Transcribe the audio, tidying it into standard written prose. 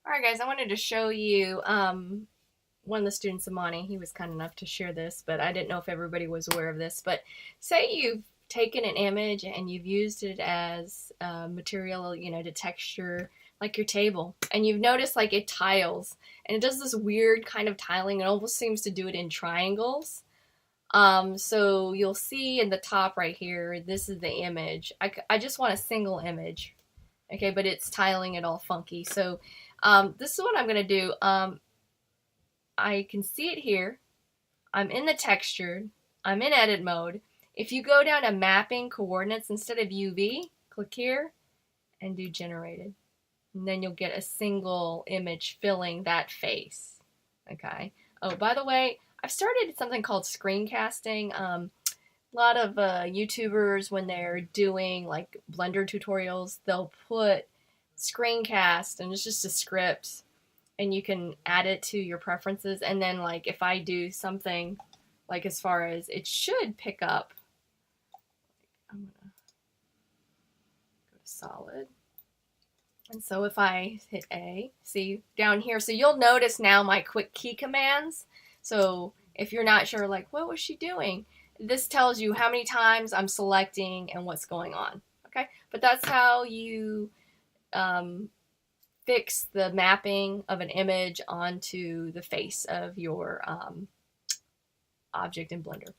Alright guys, I wanted to show you one of the students of Monty. He was kind enough to share this, but I didn't know if everybody was aware of this. But say you've taken an image and you've used it as material, to texture like your table. And you've noticed like it tiles. And it does this weird kind of tiling. It almost seems to do it in triangles. So you'll see in the top right here, this is the image. I just want a single image. Okay, but it's tiling it all funky. So this is what I'm going to do. I can see it here. I'm in the textured. I'm in edit mode. If you go down to mapping coordinates instead of UV, click here and do generated. And then you'll get a single image filling that face. Okay. Oh, by the way, I've started something called screencasting. A lot of YouTubers, when they're doing like Blender tutorials, they'll put screencast, and it's just a script, and you can add it to your preferences. And then, like, if I do something, like, as far as it should pick up, I'm gonna go to solid. And so if I hit A, see down here, so you'll notice now my quick key commands. So if you're not sure, like, what was she doing? This tells you how many times I'm selecting and what's going on. Okay, but that's how you fix the mapping of an image onto the face of your object in Blender.